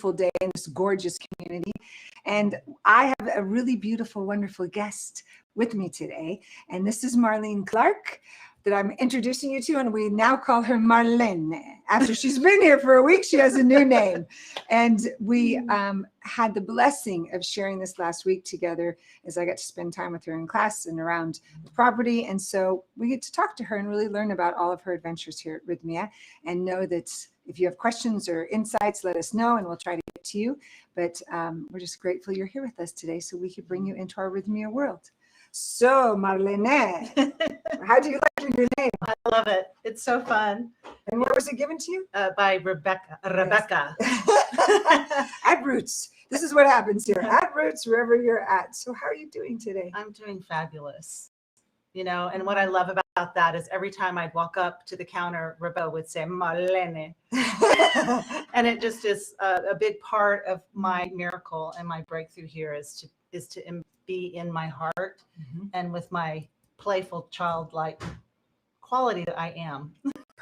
beautiful day in this gorgeous community. And I have a really beautiful, wonderful guest with me today. And this is Marlene Clark that I'm introducing you to. And we now call her Marlene. After she's been here for a week, she has a new name. And we had the blessing of sharing this last week together as I got to spend time with her in class and around the property. And so we get to talk to her and really learn about all of her adventures here at Rhythmia, and know that if you have questions or insights, let us know and we'll try to get to you. But we're just grateful you're here with us today so we could bring you into our Rhythmia world. So, Marlene, how do you like your name? I love it. It's so fun. And where was it given to you? By Rebecca. Yes. At Roots. This is what happens here. At Roots, wherever you're at. So how are you doing today? I'm doing fabulous. You know, and what I love about that is every time I'd walk up to the counter, Rebecca would say, Marlene. And it just is a big part of my miracle and my breakthrough here is to be in my heart and with my playful childlike quality that I am.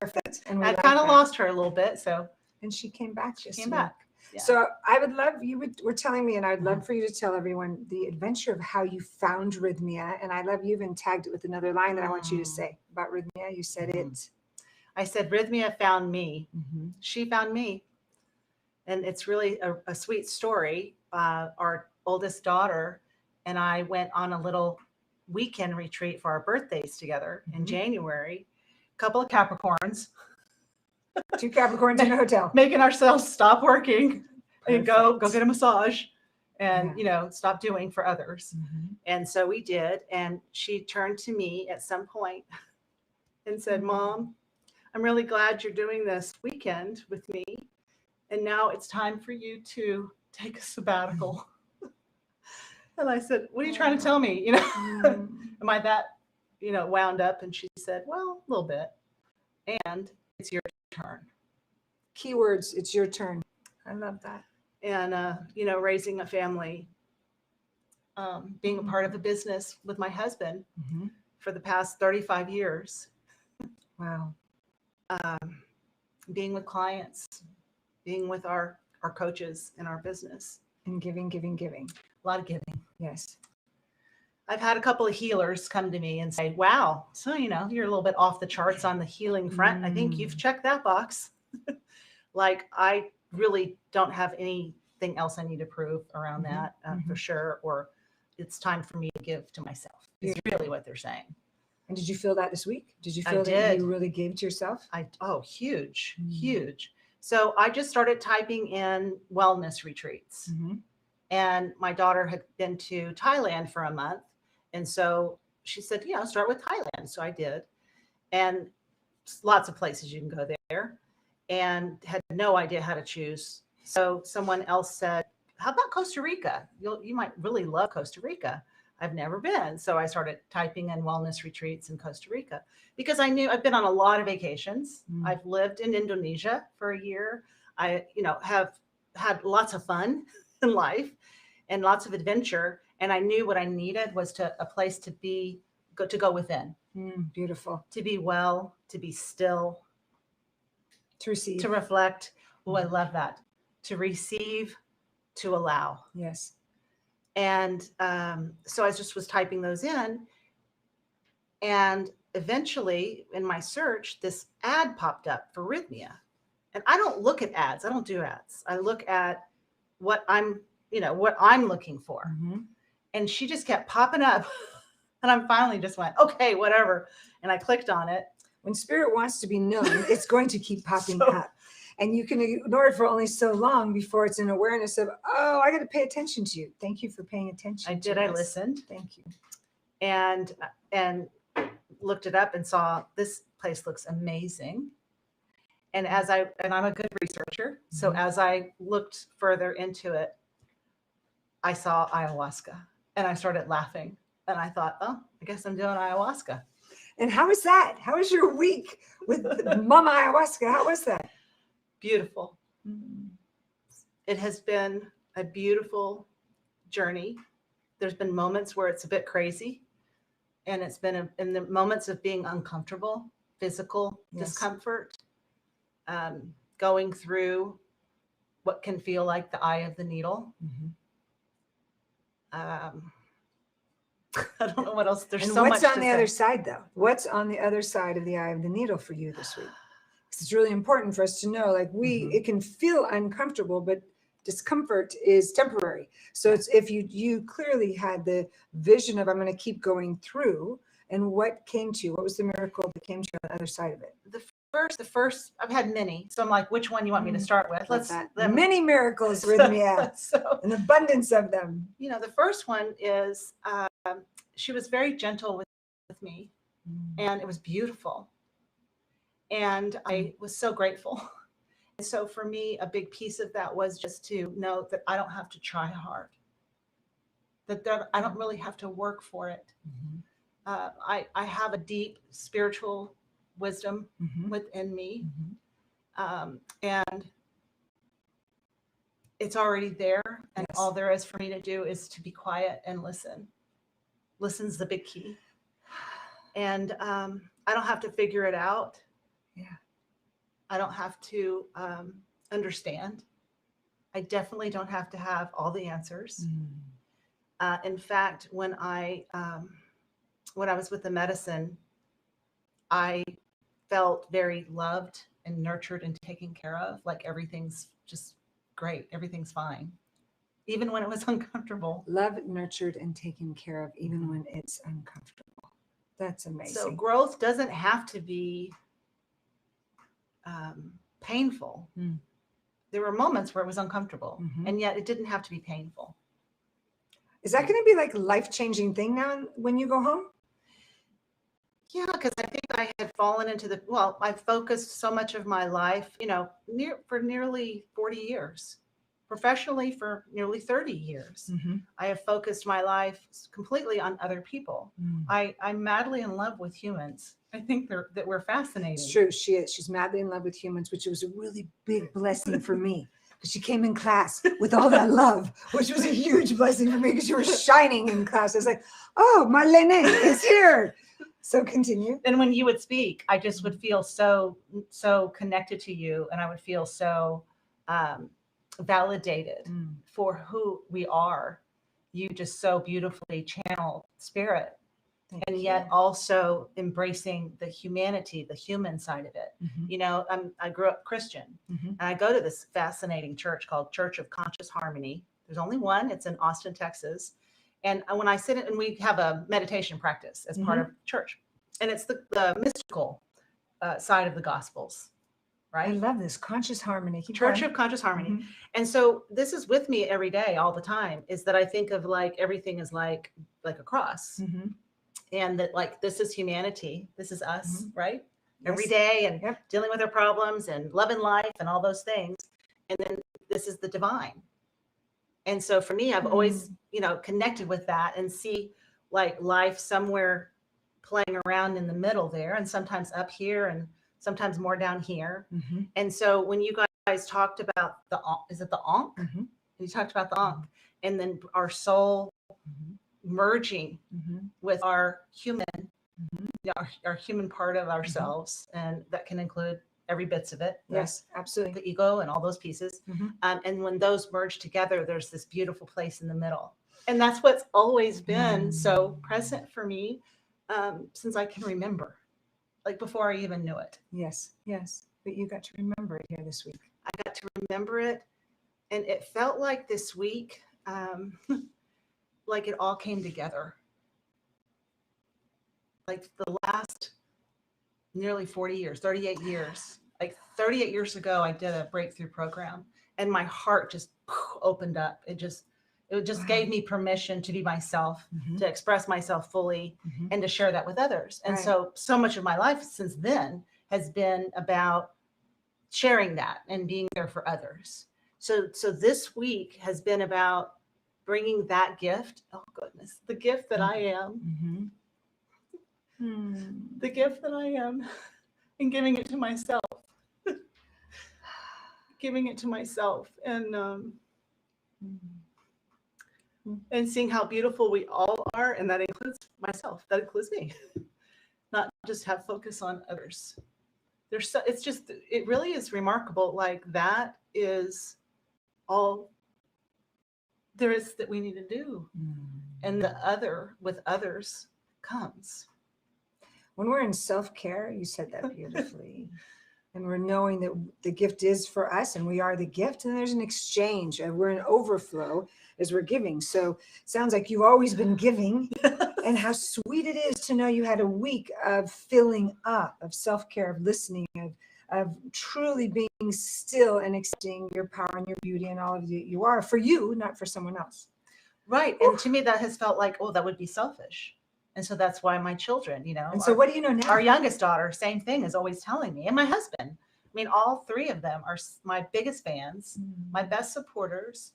Perfect. And I kind of lost her a little bit, so. And she came back. She came back. Yeah. So I would love, were telling me, and I'd love for you to tell everyone the adventure of how you found Rhythmia. And I love you even tagged it with another line that I want you to say about Rhythmia. You said it. I said, Rhythmia found me. She found me. And it's really a sweet story. Our oldest daughter and I went on a little weekend retreat for our birthdays together in January. A couple of Capricorns. 2 Capricorns in a hotel. Making ourselves stop working and go get a massage and, you know, stop doing for others. And so we did. And she turned to me at some point and said, Mom, I'm really glad you're doing this weekend with me. And now it's time for you to take a sabbatical. And I said, what are you trying to tell me? You know, am I that, you know, wound up? And she said, well, a little bit. And it's your turn. Keywords, it's your turn. I love that. And, you know, raising a family, being a part of a business with my husband for the past 35 years. Wow. Being with clients, being with our coaches in our business. And giving. A lot of giving. Yes. I've had a couple of healers come to me and say, wow, so, you know, you're a little bit off the charts on the healing front. I think you've checked that box. Like, I really don't have anything else I need to prove around that for sure. Or it's time for me to give to myself. Is really what they're saying. And did you feel that this week? Did you feel that you really gave to yourself? Huge. So I just started typing in wellness retreats. And my daughter had been to Thailand for a month. And so she said, you know, start with Thailand. So I did. And lots of places you can go there, and had no idea how to choose. So someone else said, how about Costa Rica? You might really love Costa Rica. I've never been. So I started typing in wellness retreats in Costa Rica because I knew I've been on a lot of vacations. I've lived in Indonesia for a year. I, you know, have had lots of fun in life and lots of adventure. And I knew what I needed was a place to go within. Beautiful. To be well, to be still. To receive. To reflect. Oh, I love that. To receive, to allow. Yes. And so I just was typing those in. And eventually in my search, this ad popped up for Rhythmia. And I don't look at ads. I don't do ads. I look at what I'm looking for. And she just kept popping up. And I finally just went, okay, whatever. And I clicked on it. When spirit wants to be known, it's going to keep popping up. And you can ignore it for only so long before it's an awareness of, oh, I got to pay attention to you. Thank you for paying attention. I did. I listened. Thank you. And looked it up and saw this place looks amazing. And I'm a good researcher. So as I looked further into it, I saw ayahuasca and I started laughing. And I thought, oh, I guess I'm doing ayahuasca. And how was that? How was your week with Mama Ayahuasca? How was that? Beautiful. It has been a beautiful journey. There's been moments where it's a bit crazy. And it's been in the moments of being uncomfortable, physical discomfort, going through what can feel like the eye of the needle. I don't know what else. There's And so much what's on to the say. other side, though? What's on the other side of the eye of the needle for you this week? Because it's really important for us to know, like it can feel uncomfortable, but discomfort is temporary. So it's if you clearly had the vision of, I'm going to keep going through, and what came to you? What was the miracle that came to you on the other side of it? The first, I've had many. So I'm like, which one you want me to start with? Many miracles, Rhythmia, an abundance of them. The first one is, she was very gentle with me, and it was beautiful. And I was so grateful. And so for me, a big piece of that was just to know that I don't have to try hard, that I don't really have to work for it. I have a deep spiritual wisdom within me. And it's already there. And all there is for me to do is to be quiet and listen. Listen's the big key. And I don't have to figure it out. I don't have to understand. I definitely don't have to have all the answers. In fact, when I was with the medicine, I felt very loved and nurtured and taken care of. Like everything's just great. Everything's fine. Even when it was uncomfortable. Loved, nurtured, and taken care of, even when it's uncomfortable. That's amazing. So growth doesn't have to be painful. There were moments where it was uncomfortable, and yet it didn't have to be painful. Is that going to be like a life-changing thing now when you go home? Yeah, because I think I had fallen into I focused so much of my life, for nearly 40 years, professionally for nearly 30 years. I have focused my life completely on other people. I'm madly in love with humans. I think that we're fascinating. It's true. She is. She's madly in love with humans, which was a really big blessing for me. Because she came in class with all that love, which was a huge blessing for me because you were shining in class. I was like, oh, Marlene is here. So continue. And when you would speak, I just would feel so connected to you, and I would feel so validated for who we are. You just so beautifully channel spirit. And yet also embracing the humanity, the human side of it. I grew up Christian, and I go to this fascinating church called Church of Conscious Harmony. There's only one. It's in Austin, Texas. And when I sit in, and we have a meditation practice as part of church, and it's the mystical side of the Gospels, right? I love this conscious harmony. Church of Conscious Harmony. And so this is with me every day, all the time, is that I think of like everything is like a cross. And that like, this is humanity. This is us, right? Every day, and dealing with our problems and loving life and all those things. And then this is the divine. And so for me, I've always, connected with that and see like life somewhere playing around in the middle there, and sometimes up here and sometimes more down here. And so when you guys talked about is it the Ankh? You talked about the Ankh, and then our soul merging with our human, our human part of ourselves, and that can include every bits of it. Yes, absolutely. The ego and all those pieces. And when those merge together, there's this beautiful place in the middle. And that's what's always been so present for me since I can remember, like before I even knew it. Yes. But you got to remember it here this week. I got to remember it. And it felt like this week, like it all came together. Like the last nearly 40 years, 38 years, like 38 years ago, I did a breakthrough program, and my heart just opened up. It just gave me permission to be myself, to express myself fully, and to share that with others. And so much of my life since then has been about sharing that and being there for others. So this week has been about bringing that gift. Oh goodness, the gift that I am, the gift that I am, and giving it to myself, and seeing how beautiful we all are, and that includes myself. That includes me. Not just have focus on others. It really is remarkable. Like that is all there is that we need to do. And the other with others comes. When we're in self-care, you said that beautifully. And we're knowing that the gift is for us and we are the gift. And there's an exchange. And we're in overflow as we're giving. So it sounds like you've always been giving. And how sweet it is to know you had a week of filling up, of self-care, of listening, of truly being still and accepting your power and your beauty and all of you are for you, not for someone else. Right. And to me, that has felt like, oh, that would be selfish. And so that's why my children, And so what do you know now? Our youngest daughter, same thing, is always telling me, and my husband. I mean, all three of them are my biggest fans, my best supporters.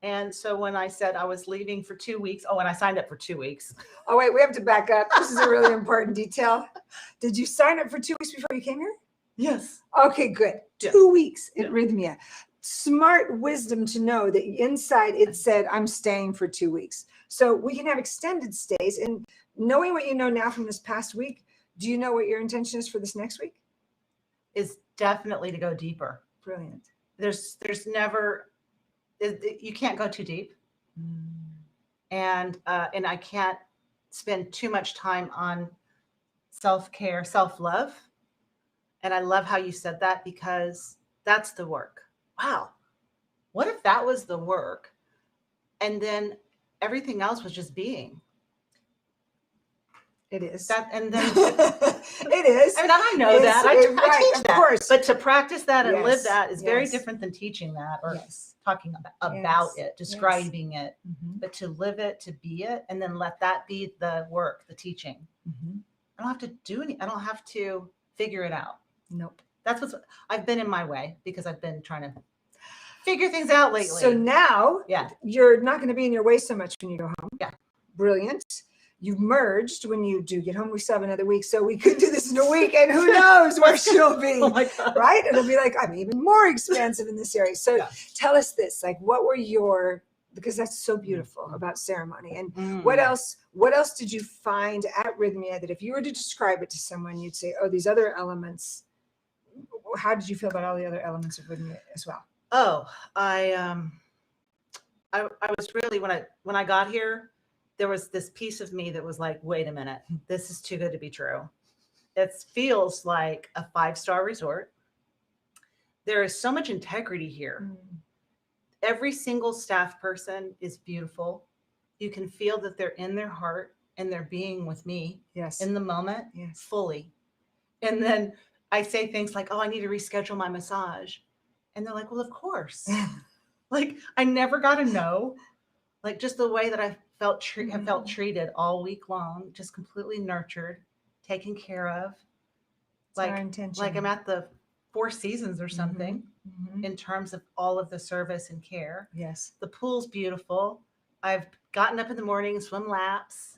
And so when I said I was leaving for 2 weeks, and I signed up for 2 weeks. Oh, wait, we have to back up. This is a really important detail. Did you sign up for 2 weeks before you came here? Yes. Okay, good. 2 weeks at Rhythmia. Smart wisdom to know that inside it said, I'm staying for 2 weeks. So we can have extended stays. And knowing what you know now from this past week, do you know what your intention is for this next week? Is definitely to go deeper. Brilliant. There's never, you can't go too deep. And I can't spend too much time on self-care, self-love. And I love how you said that, because that's the work. Wow. What if that was the work? And then everything else was just being. It is. And then it is. I mean, I know that. I teach that. Of course. But to practice that and live that is very different than teaching that or talking about it, describing it. But to live it, to be it, and then let that be the work, the teaching. I don't have to do I don't have to figure it out. Nope. That's what's I've been in my way, because I've been trying to figure things out lately. So now you're not going to be in your way so much when you go home. Yeah. Brilliant. You've merged when you do get home. We still have another week. So we could do this in a week, and who knows where she'll be. Oh my God. Right? It'll be like, I'm even more expansive in this area. So tell us this, like, what were because that's so beautiful about ceremony. And what else did you find at Rhythmia that if you were to describe it to someone, you'd say, oh, these other elements, how did you feel about all the other elements of Rhythmia as well? Oh, I was really, when I got here, there was this piece of me that was like, wait a minute, this is too good to be true. It feels like a 5-star resort. There is so much integrity here. Every single staff person is beautiful. You can feel that they're in their heart and they're being with me in the moment fully. And then I say things like, oh, I need to reschedule my massage. And they're like, well, of course. Like, I never got a no. Like, just the way that I felt treated all week long, just completely nurtured, taken care of. It's our intention. Like I'm at the Four Seasons or something in terms of all of the service and care. Yes. The pool's beautiful. I've gotten up in the morning, swim laps.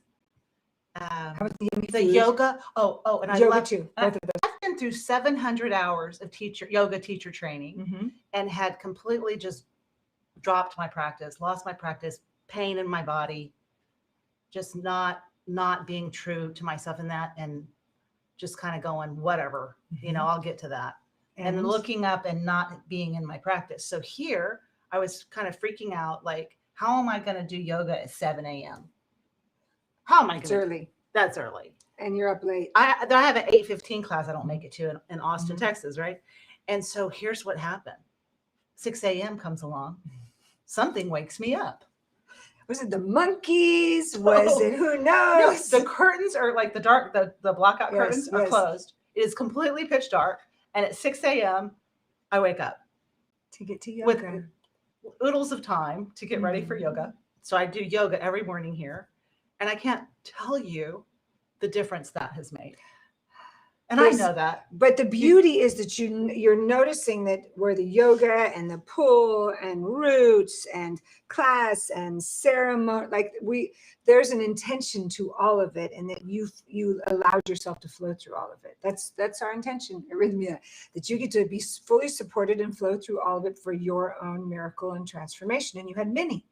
How about the yoga? And I love too. Both of those. I've been through 700 hours of yoga teacher training and had completely just dropped my practice, lost my practice, pain in my body, just not being true to myself in that, and just kind of going, whatever, I'll get to that. And then looking up and not being in my practice. So here I was kind of freaking out, like, how am I going to do yoga at 7 a.m.? How am I going to? It's early. That's early. And you're up late. I have an 8:15 class I don't make it to in Austin, Texas, right? And so here's what happened. 6 a.m. comes along. Something wakes me up. Was it the monkeys? Was it, who knows? No, the curtains are like the dark, the blackout curtains are closed. It is completely pitch dark. And at 6 a.m., I wake up. To get to yoga. With oodles of time to get ready for yoga. So I do yoga every morning here. And I can't tell you the difference that has made. And I know that. But the beauty is that you're noticing that where the yoga and the pool and roots and class and ceremony, like there's an intention to all of it, and that you allowed yourself to flow through all of it. That's our intention at Rhythmia, that you get to be fully supported and flow through all of it for your own miracle and transformation. And you had many.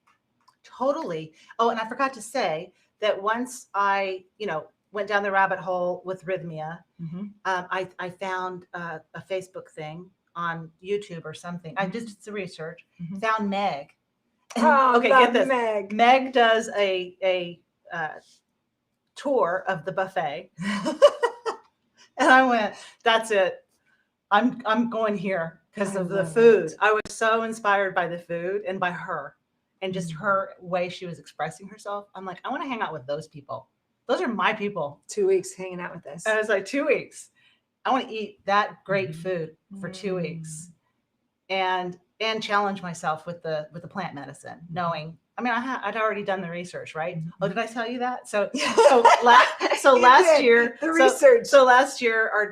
Totally. Oh, and I forgot to say that once I, went down the rabbit hole with Rhythmia. I found a Facebook thing on YouTube or something. I just did some research, Mhm. found Meg. Oh, Get this. Meg. Meg does a tour of the buffet. And I went, that's it. I'm going here because of the food. I was so inspired by the food and by her and just her way she was expressing herself. I'm like, I want to hang out with those people. Those are my people. 2 weeks hanging out with us. And I was like, 2 weeks. I want to eat that great food for 2 weeks and challenge myself with the plant medicine, knowing, I mean, I'd already done the research, right? Oh, did I tell you that? So last year, the research. So last year, our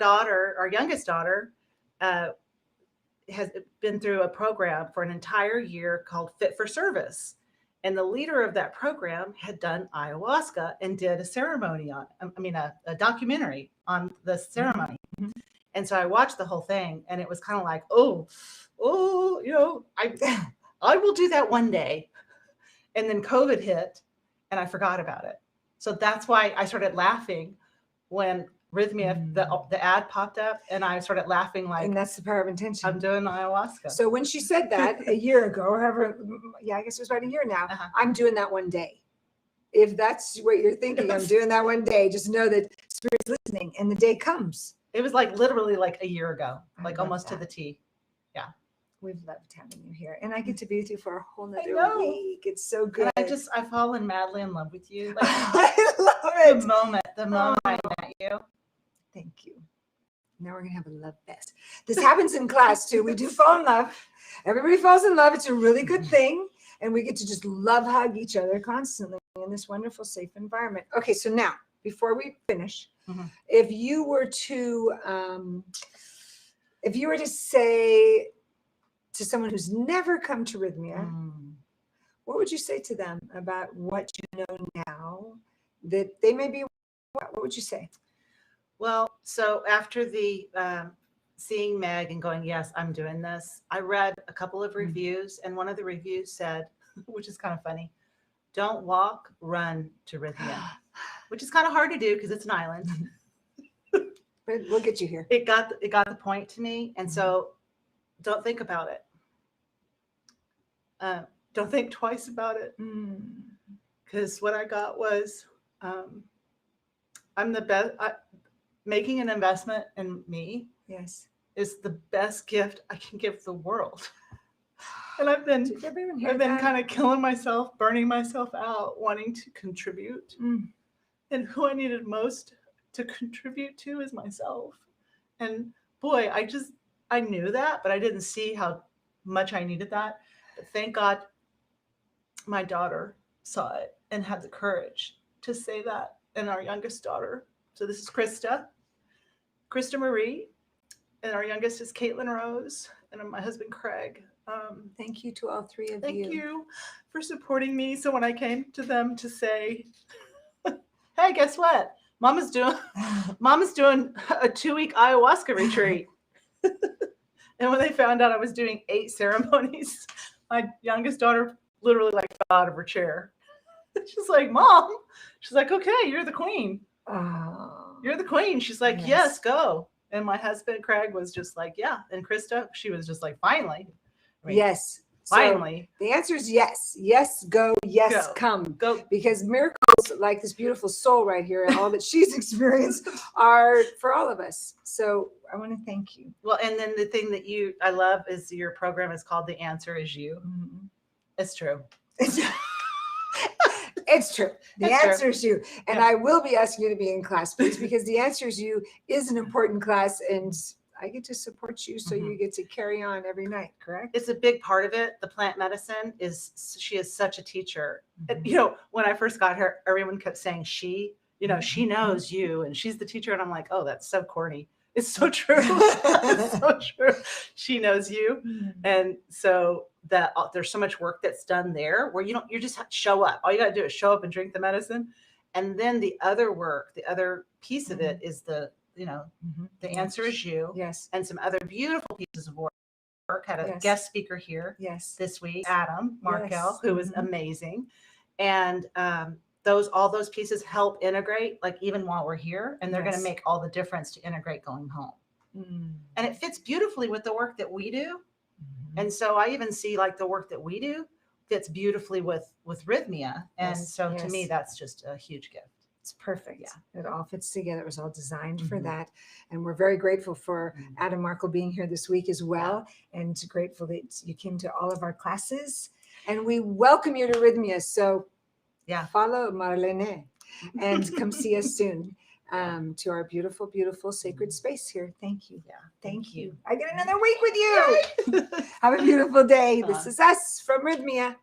youngest daughter, has been through a program for an entire year called Fit for Service. And the leader of that program had done ayahuasca and did a ceremony a documentary on the ceremony. Mm-hmm. And so I watched the whole thing and it was kind of like, I will do that one day. And then COVID hit and I forgot about it. So that's why I started laughing when Rhythmia, the ad popped up, and I started laughing like, and that's the power of intention. I'm doing ayahuasca. So when she said that a year ago, or however, I guess it was about a year now, I'm doing that one day. If that's what you're thinking, I'm doing that one day, just know that Spirit's listening and the day comes. It was like literally like a year ago, like almost to the T. Yeah. We've loved having you here. And I get to be with you for a whole nother week. It's so good. And I've fallen madly in love with you. Like, I love it. The moment I met you. Thank you. Now we're going to have a love fest. This happens in class too. We do fall in love. Everybody falls in love. It's a really good thing. And we get to just love hug each other constantly in this wonderful, safe environment. Okay, so now, before we finish, if you were to say to someone who's never come to Rhythmia, what would you say to them about what you know now that they may be? What would you say? Well, so after the seeing Meg and going, yes, I'm doing this, I read a couple of reviews, and one of the reviews said, which is kind of funny, don't walk, run to Rhythmia, which is kind of hard to do because it's an island. But we'll get you here. It got the point to me, and so don't think about it. Don't think twice about it, because what I got was, I'm the best. Making an investment in me, yes, is the best gift I can give the world. And I've been kind of killing myself, burning myself out, wanting to contribute. And who I needed most to contribute to is myself. And boy, I knew that, but I didn't see how much I needed that. But thank God my daughter saw it and had the courage to say that. And our youngest daughter, so this is Krista Marie, and our youngest is Caitlin Rose, and my husband Craig. Thank you to all three of you. Thank you for supporting me. So when I came to them to say, hey, guess what? Mama's doing a 2-week ayahuasca retreat. And when they found out I was doing 8 ceremonies, my youngest daughter literally fell out of her chair. She's like, Mom. She's like, okay, you're the queen. You're the queen. She's like, yes, go. And my husband Craig was just like, yeah. And Krista, she was just like, finally. Yes. Finally. So the answer is yes. Yes, go. Yes, come. Go. Because miracles like this beautiful soul right here and all that she's experienced are for all of us. So I want to thank you. Well, and then the thing that I love is your program is called The Answer Is You. It's true. It's true. The answer is you. And I will be asking you to be in class, please, because the answer is you is an important class, and I get to support you, so you get to carry on every night, correct? It's a big part of it. The plant medicine she is such a teacher. And, when I first got her, everyone kept saying she knows you and she's the teacher. And I'm like, oh, that's so corny. It's so true. It's so true. She knows you. And so that there's so much work that's done there where you just have to show up. All you got to do is show up and drink the medicine. And then the other work, the other piece of it is the answer is you. Yes. And some other beautiful pieces of work. Had a guest speaker here this week, Adam Markel, who was amazing. And all those pieces help integrate, like even while we're here, and they're going to make all the difference to integrate going home. And it fits beautifully with the work that we do. And so I even see like the work that we do fits beautifully with Rhythmia. And so to me, that's just a huge gift. It's perfect. Yeah. It all fits together. It was all designed for that. And we're very grateful for Adam Markle being here this week as well. And grateful that you came to all of our classes. And we welcome you to Rhythmia. So follow Marlene and come see us soon to our beautiful, beautiful sacred space here. Thank you. Thank you. I get another week with you. Have a beautiful day. This is us from Rhythmia.